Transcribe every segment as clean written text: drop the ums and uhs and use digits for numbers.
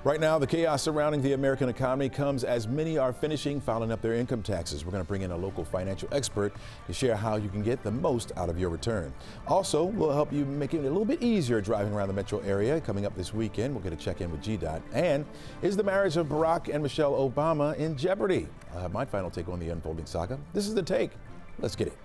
Right now, the chaos surrounding the American economy comes as many are finishing filing up their income taxes. We're going to bring in a local financial expert to share how you can get the most out of your return. Also, we'll help you make it a little bit easier driving around the metro area. Coming up this weekend, we'll get a check-in with GDOT. And is the marriage of Barack and Michelle Obama in jeopardy? I'll have my final take on the unfolding saga. This is The Take. Let's get it.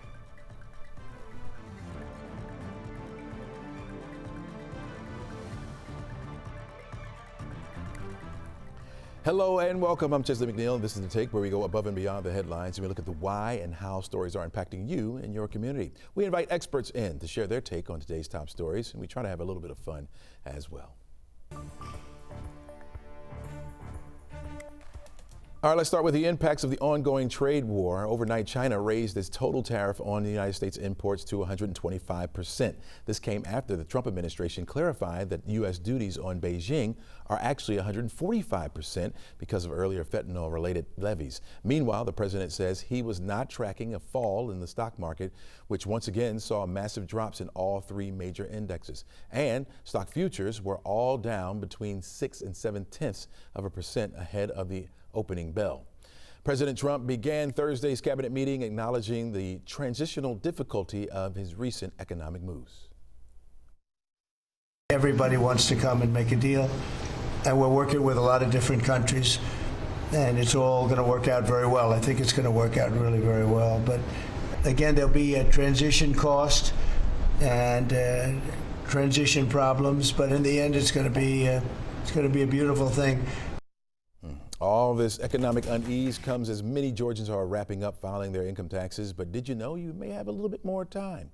Hello and welcome. I'm Chesley McNeil. This is The Take, where we go above and beyond the headlines and we look at the why and how stories are impacting you and your community. We invite experts in to share their take on today's top stories, and we try to have a little bit of fun as well. All right, let's start with the impacts of the ongoing trade war. Overnight, China raised its total tariff on the United States imports to 125%. This came after the Trump administration clarified that U.S. duties on Beijing are actually 145% because of earlier fentanyl-related levies. Meanwhile, the president says he was not tracking a fall in the stock market, which once again saw massive drops in all three major indexes. And stock futures were all down between 6 and 0.7% ahead of the opening bell. President Trump began Thursday's cabinet meeting acknowledging the transitional difficulty of his recent economic moves. Everybody wants to come and make a deal, and we're working with a lot of different countries, and it's all going to work out very well. I think it's going to work out really very well. But again, there'll be a transition cost and transition problems, but in the end, it's going to be a beautiful thing. All this economic unease comes as many Georgians are wrapping up filing their income taxes, but did you know you may have a little bit more time?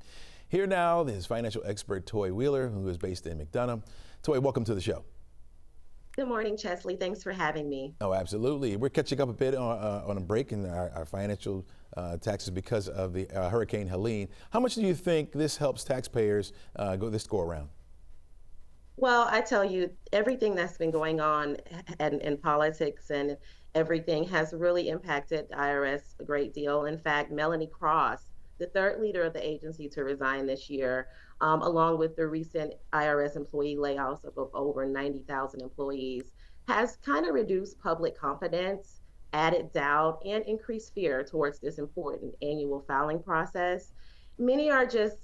Here now is financial expert Toy Wheeler, who is based in McDonough. Toy, welcome to the show. Good morning, Chesley. Thanks for having me. Oh, absolutely. We're catching up a bit on a break in our financial taxes because of the Hurricane Helene. How much do you think this helps taxpayers this go around? Well, I tell you, everything that's been going on in politics and everything has really impacted the IRS a great deal. In fact, Melanie Cross, the third leader of the agency to resign this year, along with the recent IRS employee layoffs of over 90,000 employees, has kind of reduced public confidence, added doubt, and increased fear towards this important annual filing process. Many are just,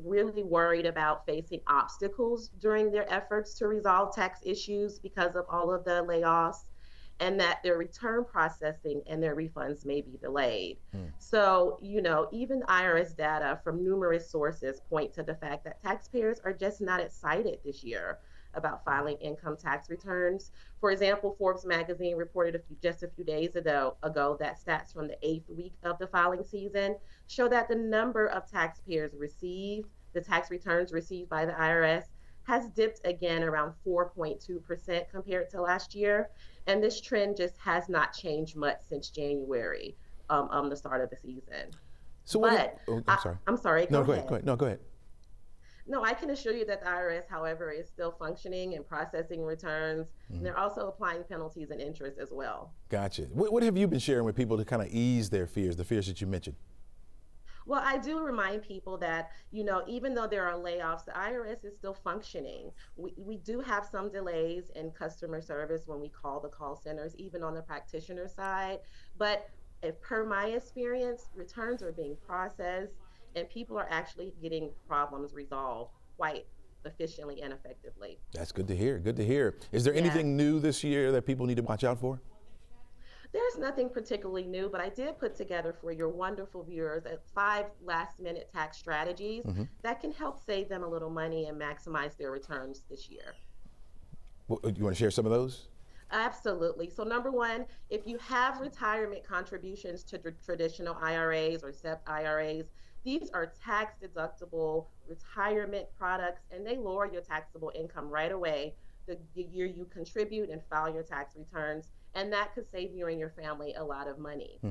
really worried about facing obstacles during their efforts to resolve tax issues because of all of the layoffs, and that their return processing and their refunds may be delayed. So, even IRS data from numerous sources point to the fact that taxpayers are just not excited this year about filing income tax returns. For example, Forbes magazine reported just a few days ago that stats from the 8th week of the filing season show that the number of taxpayers the tax returns received by the IRS has dipped again around 4.2% compared to last year. And this trend just has not changed much since January, the start of the season. So I'm sorry. I'm sorry. Go ahead. No, go ahead. No, I can assure you that the IRS, however, is still functioning and processing returns. And they're also applying penalties and interest as well. Gotcha. What have you been sharing with people to kind of ease their fears, the fears that you mentioned? Well, I do remind people that, even though there are layoffs, the IRS is still functioning. We do have some delays in customer service when we call the call centers, even on the practitioner side. But per my experience, returns are being processed and people are actually getting problems resolved quite efficiently and effectively. That's good to hear. Good to hear. Is there anything new this year that people need to watch out for? There's nothing particularly new, but I did put together for your wonderful viewers 5 last-minute tax strategies that can help save them a little money and maximize their returns this year. You want to share some of those? Absolutely. So number one, if you have retirement contributions to traditional IRAs or SEP IRAs, these are tax-deductible retirement products, and they lower your taxable income right away the year you contribute and file your tax returns, and that could save you and your family a lot of money.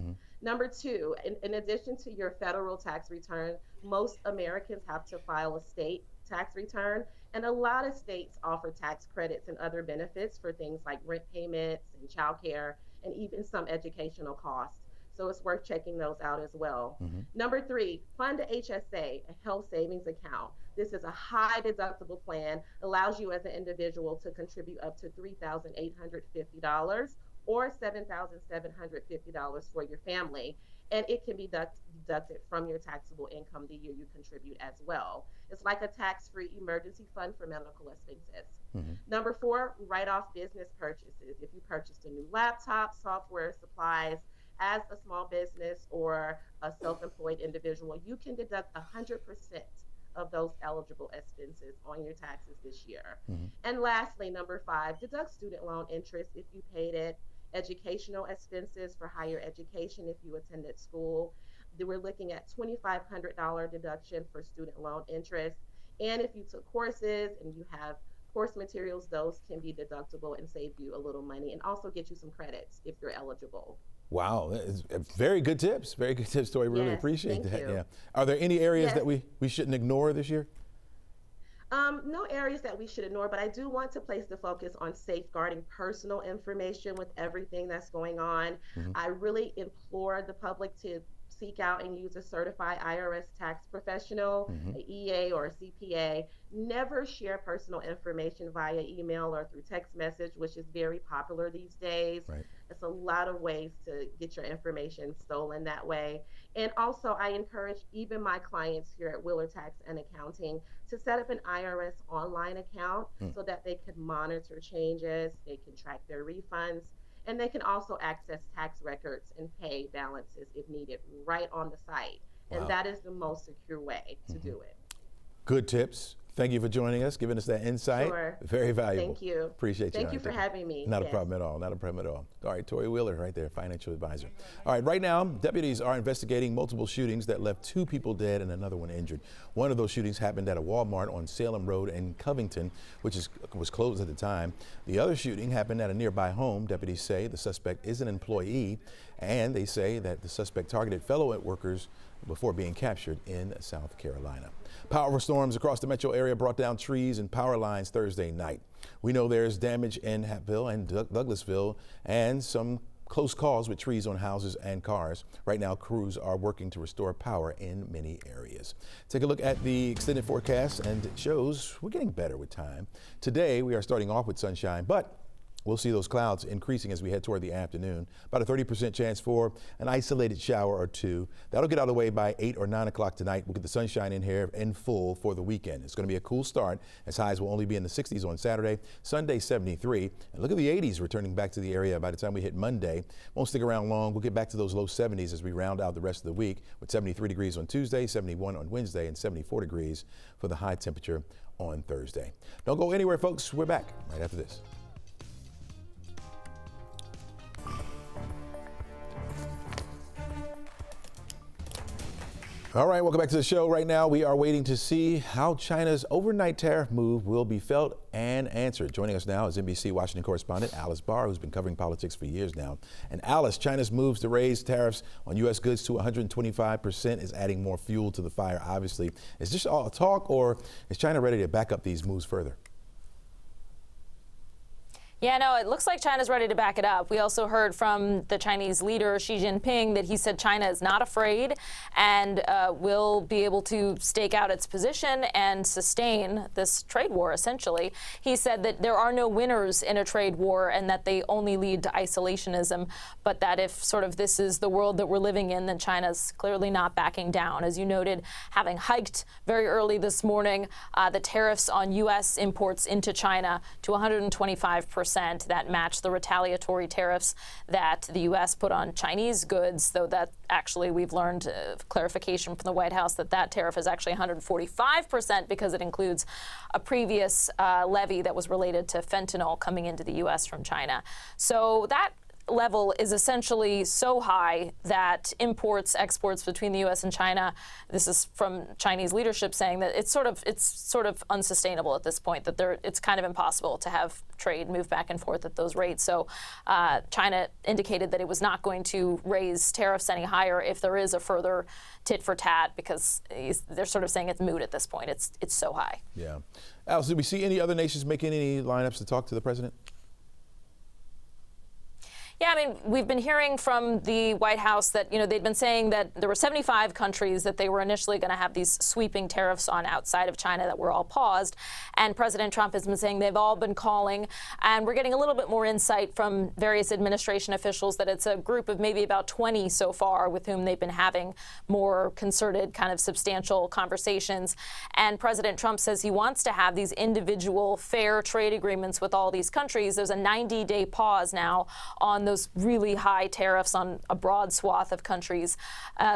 Number two, in addition to your federal tax return, most Americans have to file a state tax return, and a lot of states offer tax credits and other benefits for things like rent payments and childcare and even some educational costs. So it's worth checking those out as well. Number 3, fund a HSA, a health savings account. This is a high deductible plan, allows you as an individual to contribute up to $3,850 or $7,750 for your family. And it can be deducted from your taxable income the year you contribute as well. It's like a tax-free emergency fund for medical expenses. Number 4, write off business purchases. If you purchased a new laptop, software, supplies, as a small business or a self-employed individual, you can deduct 100% of those eligible expenses on your taxes this year. And lastly, number 5, deduct student loan interest if you paid it, educational expenses for higher education if you attended school. We're looking at $2,500 deduction for student loan interest. And if you took courses and you have course materials, those can be deductible and save you a little money and also get you some credits if you're eligible. Wow, that is very good tips. Very good tips, Tori. Really appreciate that. Yeah. Are there any areas that we shouldn't ignore this year? No areas that we should ignore, but I do want to place the focus on safeguarding personal information with everything that's going on. I really implore the public to seek out and use a certified IRS tax professional, an EA or a CPA. Never share personal information via email or through text message, which is very popular these days. It's a lot of ways to get your information stolen that way. And also, I encourage even my clients here at Wheeler Tax and Accounting to set up an IRS online account so that they can monitor changes, they can track their refunds, and they can also access tax records and pay balances if needed right on the site. And that is the most secure way to do it. Good tips. Thank you for joining us, giving us that insight. Sure. Very valuable. Thank you. Appreciate you. Thank you for having me. Not a problem at all. Not a problem at all. All right, Tori Wheeler right there, financial advisor. All right, right now, deputies are investigating multiple shootings that left 2 people dead and another one injured. One of those shootings happened at a Walmart on Salem Road in Covington, which was closed at the time. The other shooting happened at a nearby home. Deputies say the suspect is an employee, and they say that the suspect targeted fellow workers before being captured in South Carolina. Powerful storms across the metro area brought down trees and power lines Thursday night. We know there's damage in Hattville and Douglasville and some close calls with trees on houses and cars. Right now, crews are working to restore power in many areas. Take a look at the extended forecast, and it shows we're getting better with time. Today, we are starting off with sunshine, but we'll see those clouds increasing as we head toward the afternoon. About a 30% chance for an isolated shower or 2. That'll get out of the way by 8 or 9 o'clock tonight. We'll get the sunshine in here in full for the weekend. It's going to be a cool start, as highs will only be in the 60s on Saturday. Sunday, 73. And look at the 80s returning back to the area by the time we hit Monday. Won't stick around long. We'll get back to those low 70s as we round out the rest of the week, with 73 degrees on Tuesday, 71 on Wednesday, and 74 degrees for the high temperature on Thursday. Don't go anywhere, folks. We're back right after this. All right, welcome back to the show. Right now, we are waiting to see how China's overnight tariff move will be felt and answered. Joining us now is NBC Washington correspondent Alice Barr, who's been covering politics for years now. And Alice, China's moves to raise tariffs on U.S. goods to 125% is adding more fuel to the fire, obviously. Is this all talk, or is China ready to back up these moves further? Yeah, no, it looks like China's ready to back it up. We also heard from the Chinese leader, Xi Jinping, that he said China is not afraid and will be able to stake out its position and sustain this trade war, essentially. He said that there are no winners in a trade war and that they only lead to isolationism, but that if sort of this is the world that we're living in, then China's clearly not backing down. As you noted, having hiked very early this morning, the tariffs on U.S. imports into China to 125%. That match the retaliatory tariffs that the U.S. put on Chinese goods, though that actually we've learned clarification from the White House that that tariff is actually 145% because it includes a previous levy that was related to fentanyl coming into the U.S. from China. So that level is essentially so high that imports, exports between the U.S. and China, this is from Chinese leadership saying that it's sort of unsustainable at this point, that it's kind of impossible to have trade move back and forth at those rates. So China indicated that it was not going to raise tariffs any higher if there is a further tit for tat, because they're sort of saying it's moot at this point. It's so high. Yeah. Alice, did we see any other nations making any lineups to talk to the president? Yeah, I mean, we've been hearing from the White House that, they'd been saying that there were 75 countries that they were initially going to have these sweeping tariffs on outside of China that were all paused. And President Trump has been saying they've all been calling. And we're getting a little bit more insight from various administration officials that it's a group of maybe about 20 so far with whom they've been having more concerted, kind of substantial conversations. And President Trump says he wants to have these individual fair trade agreements with all these countries. There's a 90-day pause now on those really high tariffs on a broad swath of countries.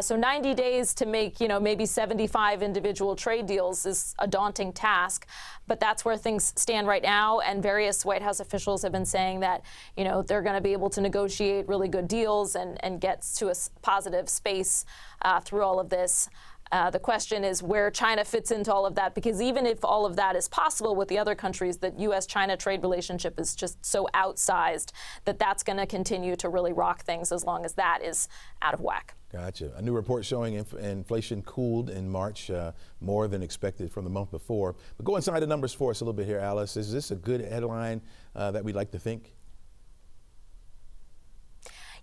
So 90 days to make, maybe 75 individual trade deals is a daunting task. But that's where things stand right now. And various White House officials have been saying that, they're going to be able to negotiate really good deals and get to a positive space through all of this. The question is where China fits into all of that, because even if all of that is possible with the other countries, the U.S.-China trade relationship is just so outsized that that's going to continue to really rock things as long as that is out of whack. Gotcha. A new report showing inflation cooled in March, more than expected from the month before. But go inside the numbers for us a little bit here, Alice. Is this a good headline that we'd like to think?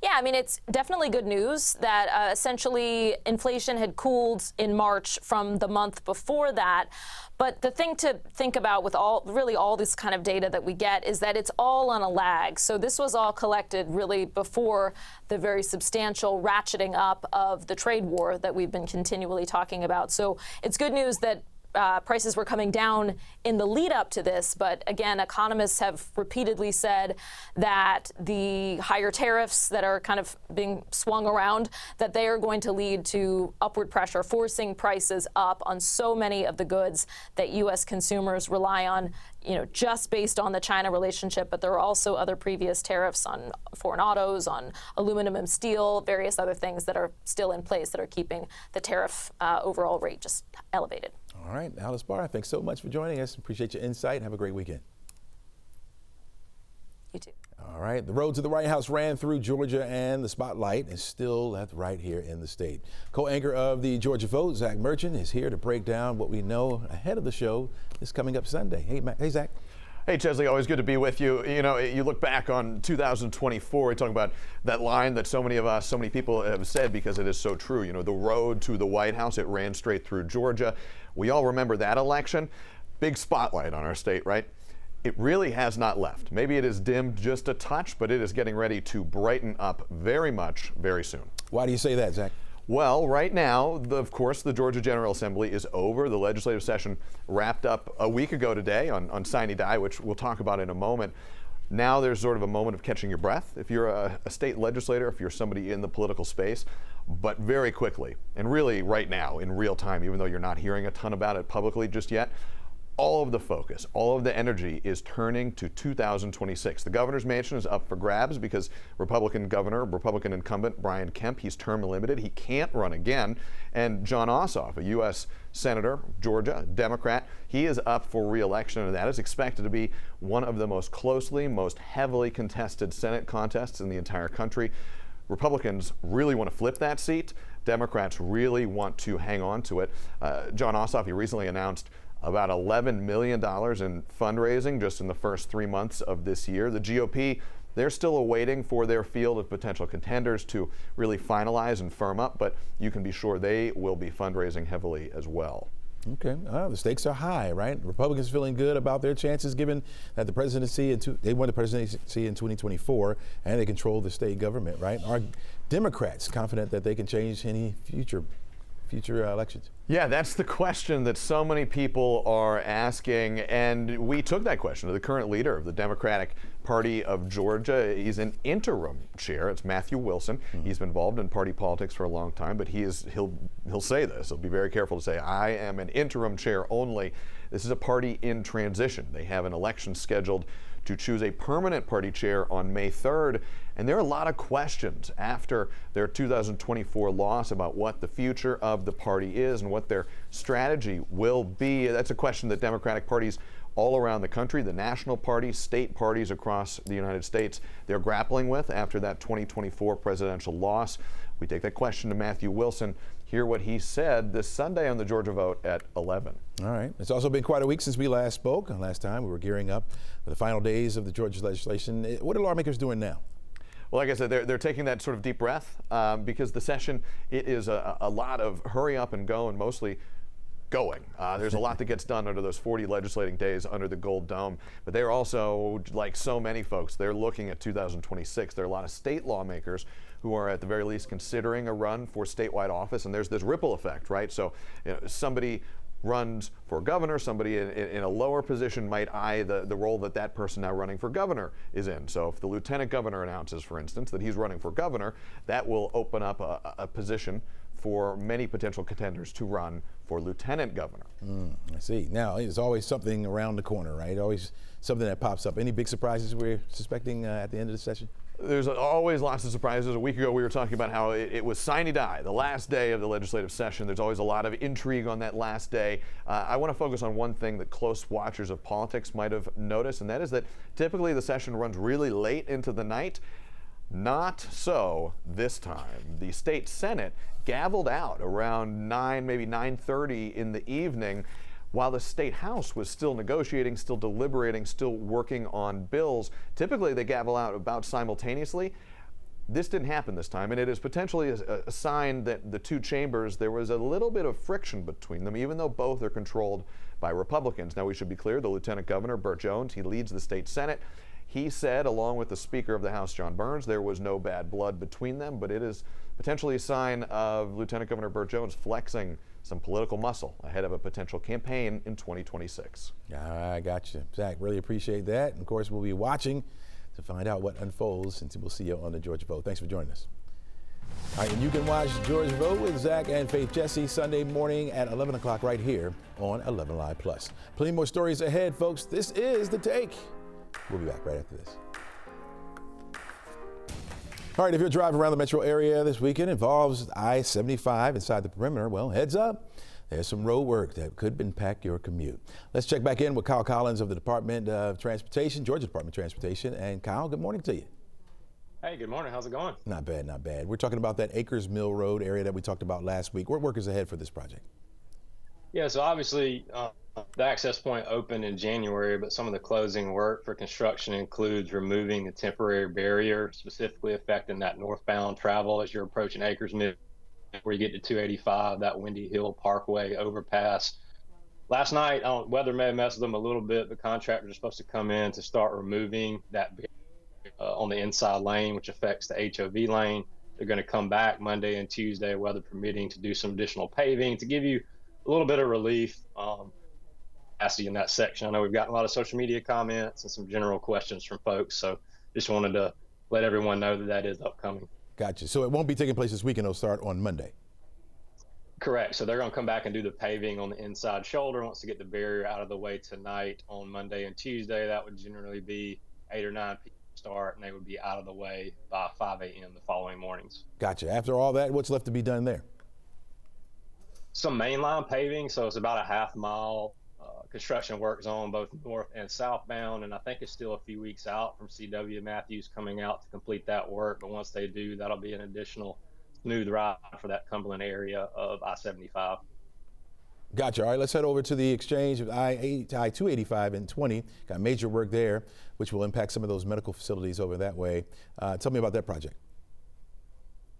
Yeah, I mean, it's definitely good news that essentially inflation had cooled in March from the month before that. But the thing to think about with all this kind of data that we get is that it's all on a lag. So this was all collected really before the very substantial ratcheting up of the trade war that we've been continually talking about. So it's good news that prices were coming down in the lead up to this. But again, economists have repeatedly said that the higher tariffs that are kind of being swung around, that they are going to lead to upward pressure, forcing prices up on so many of the goods that U.S. consumers rely on, just based on the China relationship. But there are also other previous tariffs on foreign autos, on aluminum and steel, various other things that are still in place that are keeping the tariff overall rate just elevated. All right, Alice Barr, thanks so much for joining us. Appreciate your insight. Have a great weekend. You too. All right, the road to the White House ran through Georgia, and the spotlight is still left right here in the state. Co-anchor of the Georgia Vote, Zach Merchant, is here to break down what we know ahead of the show this coming up Sunday. Hey, Zach. Hey, Chesley, always good to be with you. You look back on 2024, we talk about that line that so many people have said because it is so true. The road to the White House, it ran straight through Georgia. We all remember that election. Big spotlight on our state, right? It really has not left. Maybe it is dimmed just a touch, but it is getting ready to brighten up very much, very soon. Why do you say that, Zach? Well, right now, of course, the Georgia General Assembly is over. The legislative session wrapped up a week ago today on Sine Die, which we'll talk about in a moment. Now there's sort of a moment of catching your breath if you're a state legislator, if you're somebody in the political space. But very quickly, and really right now, in real time, even though you're not hearing a ton about it publicly just yet, all of the focus, all of the energy is turning to 2026. The governor's mansion is up for grabs because Republican incumbent Brian Kemp, he's term limited. He can't run again. And Jon Ossoff, a U.S. Senator, Georgia, Democrat, he is up for re-election, and that is expected to be one of the most heavily contested Senate contests in the entire country. Republicans really want to flip that seat. Democrats really want to hang on to it. Jon Ossoff, he recently announced about $11 million in fundraising just in the first 3 months of this year. The GOP, they're still awaiting for their field of potential contenders to really finalize and firm up, but you can be sure they will be fundraising heavily as well. Okay, the stakes are high, right? Republicans feeling good about their chances given that the presidency, they won the presidency in 2024 and they control the state government, right? Are Democrats confident that they can change any future elections? Yeah, that's the question that so many people are asking, and we took that question to the current leader of the Democratic Party of Georgia. He's an interim chair. It's Matthew Wilson. He's been involved in party politics for a long time, but he'll say this. He'll be very careful to say, I am an interim chair only. This is a party in transition. They have an election scheduled to choose a permanent party chair on May 3rd. And there are a lot of questions after their 2024 loss about what the future of the party is and what their strategy will be. That's a question that Democratic parties all around the country, the national parties, state parties across the United States, they're grappling with after that 2024 presidential loss. We take that question to Matthew Wilson. Hear what he said this Sunday on the Georgia Vote at 11. All right. It's also been quite a week since we last spoke. Last time we were gearing up for the final days of the Georgia legislation. What are lawmakers doing now? Well, like I said, they're taking that sort of deep breath because the session, it is a lot of hurry up and go and mostly going. There's a lot that gets done under those 40 legislating days under the Gold Dome, but they're also, like so many folks, they're looking at 2026. There are a lot of state lawmakers who are at the very least considering a run for statewide office, and there's this ripple effect, right? So somebody runs for governor, somebody in a lower position might eye the role that person now running for governor is in. So if the lieutenant governor announces, for instance, that he's running for governor, that will open up a position for many potential contenders to run for lieutenant governor. I see. Now, there's always something around the corner, right? Always something that pops up. Any big surprises we're suspecting at the end of the session? There's always lots of surprises. A week ago, we were talking about how it was sine die, the last day of the legislative session. There's always a lot of intrigue on that last day. I want to focus on one thing that close watchers of politics might have noticed, and that is that typically the session runs really late into the night. Not so this time. The state Senate gavelled out around 9, maybe 9:30 in the evening, while the state House was still negotiating, still deliberating, still working on bills. Typically, they gavel out about simultaneously. This didn't happen this time, and it is potentially a sign that the two chambers, there was a little bit of friction between them, even though both are controlled by Republicans. Now, we should be clear, the Lieutenant Governor, Burt Jones, he leads the state Senate. He said, along with the Speaker of the House, John Burns, there was no bad blood between them, but it is potentially a sign of Lieutenant Governor Burt Jones flexing some political muscle ahead of a potential campaign in 2026. I got you, Zach. Really appreciate that. And of course, we'll be watching to find out what unfolds, and we'll see you on the Georgia Vote. Thanks for joining us. All right, and you can watch Georgia Vote with Zach and Faith Jesse Sunday morning at 11 o'clock right here on 11Alive Plus. Plenty more stories ahead, folks. This is The Take. We'll be back right after this. All right, if you're driving around the metro area this weekend, involves I-75 inside the perimeter, well, heads up. There's some road work that could impact your commute. Let's check back in with Kyle Collins of the Department of Transportation, Georgia Department of Transportation. And Kyle, good morning to you. Hey, good morning. How's it going? Not bad, not bad. We're talking about that Acres Mill Road area that we talked about last week. What work is ahead for this project? Yeah, so obviously the access point opened in January, but some of the closing work for construction includes removing the temporary barrier, specifically affecting that northbound travel as you're approaching Acres Mill, where you get to 285, that Windy Hill Parkway overpass. Last night, weather may have messed with them a little bit, but contractors are supposed to come in to start removing that barrier on the inside lane, which affects the HOV lane. They're going to come back Monday and Tuesday, weather permitting, to do some additional paving to give you a little bit of relief in that section. I know we've gotten a lot of social media comments and some general questions from folks, so just wanted to let everyone know that that is upcoming. Gotcha. So it won't be taking place this weekend. It'll start on Monday. Correct. So they're going to come back and do the paving on the inside shoulder once they get the barrier out of the way tonight on Monday and Tuesday. That would generally be 8 or 9 p.m. start, and they would be out of the way by 5 a.m. the following mornings. Gotcha. After all that, what's left to be done there? Some mainline paving, so it's about a half-mile construction work zone, both north and southbound, and I think it's still a few weeks out from C.W. Matthews coming out to complete that work, but once they do, that'll be an additional smooth ride for that Cumberland area of I-75. Gotcha. All right, let's head over to the exchange of I-285 and 20. Got major work there, which will impact some of those medical facilities over that way. Tell me about that project.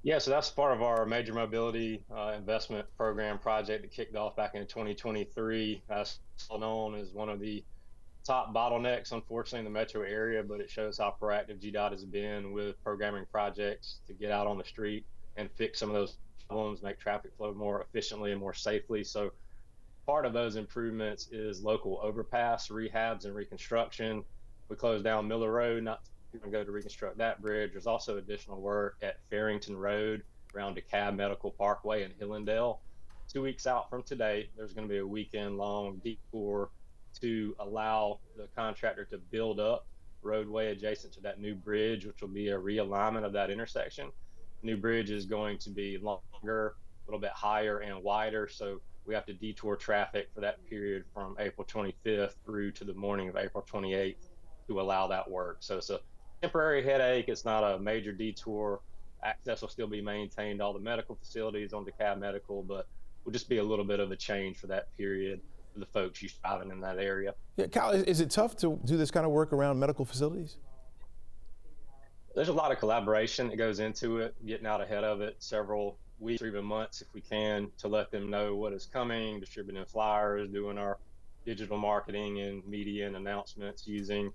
Yeah, so that's part of our major mobility investment program project that kicked off back in 2023. That's known as one of the top bottlenecks, unfortunately, in the metro area, but it shows how proactive GDOT has been with programming projects to get out on the street and fix some of those problems, make traffic flow more efficiently and more safely. So part of those improvements is local overpass rehabs and reconstruction. We closed down Miller Road not to go to reconstruct that bridge. There's also additional work at Farrington Road around DeKalb Medical Parkway in Hillendale. 2 weeks out from today, there's going to be a weekend-long detour to allow the contractor to build up roadway adjacent to that new bridge, which will be a realignment of that intersection. The new bridge is going to be longer, a little bit higher and wider, so we have to detour traffic for that period from April 25th through to the morning of April 28th to allow that work. So it's a temporary headache. It's not a major detour. Access will still be maintained, all the medical facilities on DeKalb Medical, but will just be a little bit of a change for that period for the folks who's driving in that area. Yeah, Kyle, is it tough to do this kind of work around medical facilities? There's a lot of collaboration that goes into it, getting out ahead of it several weeks or even months if we can, to let them know what is coming, distributing flyers, doing our digital marketing and media and announcements, using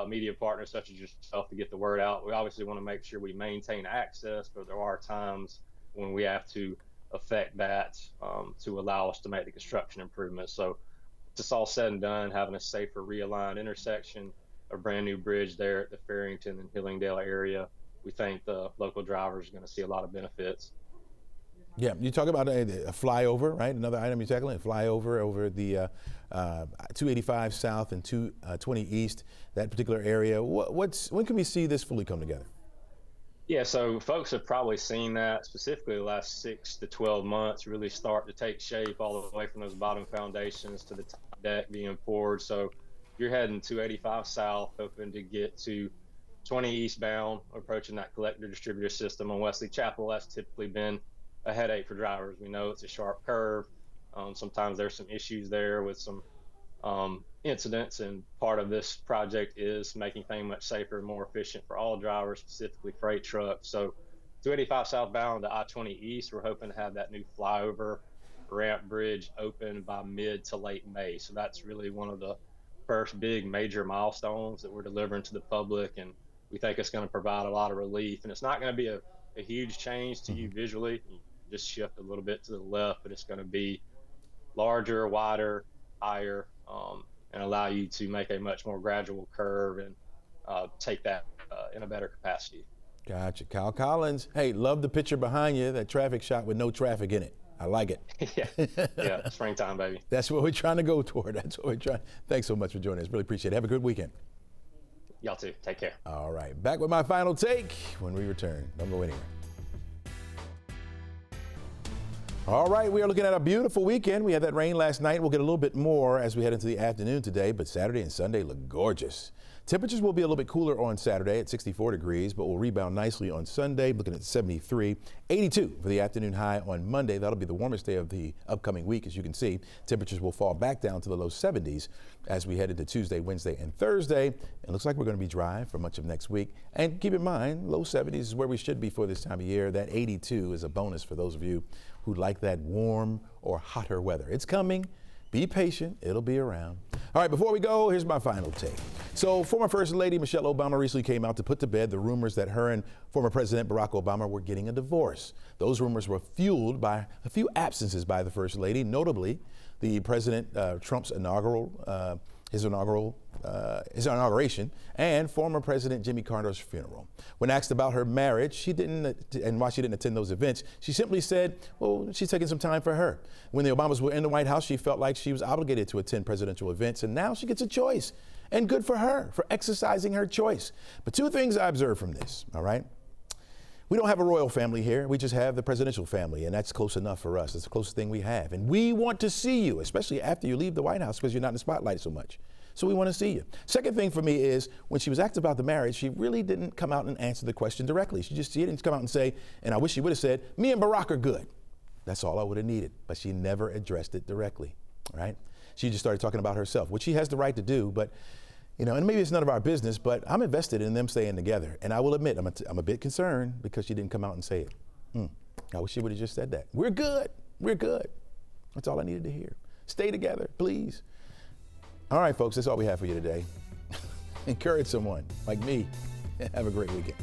media partners such as yourself to get the word out. We obviously want to make sure we maintain access, but there are times when we have to affect that to allow us to make the construction improvements. So it's all said and done, having a safer realigned intersection, a brand new bridge there at the Farrington and Hillingdale area, we think the local drivers are going to see a lot of benefits. Yeah, you talk about a flyover, right? Another item you're tackling, a flyover over the 285 South and 220 East, that particular area. When can we see this fully come together? Yeah, so folks have probably seen that specifically the last 6 to 12 months really start to take shape, all the way from those bottom foundations to the top deck being poured. So you're heading 285 South, hoping to get to 20 eastbound, approaching that collector distributor system on Wesley Chapel. That's typically been a headache for drivers. We know it's a sharp curve. Sometimes there's some issues there with some incidents, and part of this project is making things much safer and more efficient for all drivers, specifically freight trucks. So 285 southbound to I-20 East, we're hoping to have that new flyover ramp bridge open by mid to late May. So that's really one of the first big major milestones that we're delivering to the public, and we think it's going to provide a lot of relief. And it's not going to be a huge change to you visually. You just shift a little bit to the left, but it's going to be larger, wider, higher, and allow you to make a much more gradual curve and take that in a better capacity. Gotcha. Kyle Collins, hey, love the picture behind you, that traffic shot with no traffic in it. I like it. Yeah, springtime, baby. That's what we're trying to go toward. That's what we're trying. Thanks so much for joining us. Really appreciate it. Have a good weekend. Y'all too. Take care. All right. Back with my final take when we return. Don't go anywhere. All right, we are looking at a beautiful weekend. We had that rain last night. We'll get a little bit more as we head into the afternoon today, but Saturday and Sunday look gorgeous. Temperatures will be a little bit cooler on Saturday at 64 degrees, but will rebound nicely on Sunday, looking at 73. 82 for the afternoon high on Monday. That'll be the warmest day of the upcoming week. As you can see, temperatures will fall back down to the low 70s as we head into Tuesday, Wednesday, and Thursday. It looks like we're going to be dry for much of next week. And keep in mind, low 70s is where we should be for this time of year. That 82 is a bonus for those of you who like that warm or hotter weather. It's coming. Be patient. It'll be around. All right, before we go, here's my final take. So former First Lady Michelle Obama recently came out to put to bed the rumors that her and former President Barack Obama were getting a divorce. Those rumors were fueled by a few absences by the First Lady, notably the President Trump's his inauguration, and former President Jimmy Carter's funeral. When asked about her marriage, and why she didn't attend those events, she simply said, well, she's taking some time for her. When the Obamas were in the White House, she felt like she was obligated to attend presidential events, and now she gets a choice. And good for her for exercising her choice. But two things I observed from this, all right? We don't have a royal family here. We just have the presidential family, and that's close enough for us. It's the closest thing we have. And we want to see you, especially after you leave the White House, because you're not in the spotlight so much. So we want to see you. Second thing for me is when she was asked about the marriage, she really didn't come out and answer the question directly. She didn't come out and say, and I wish she would have said, me and Barack are good. That's all I would have needed. But she never addressed it directly, right? She just started talking about herself, which she has the right to do, but you know, and maybe it's none of our business, but I'm invested in them staying together. And I will admit, I'm a bit concerned because she didn't come out and say it. I wish she would have just said that. We're good. We're good. That's all I needed to hear. Stay together, please. All right, folks, that's all we have for you today. Encourage someone like me. Have a great weekend.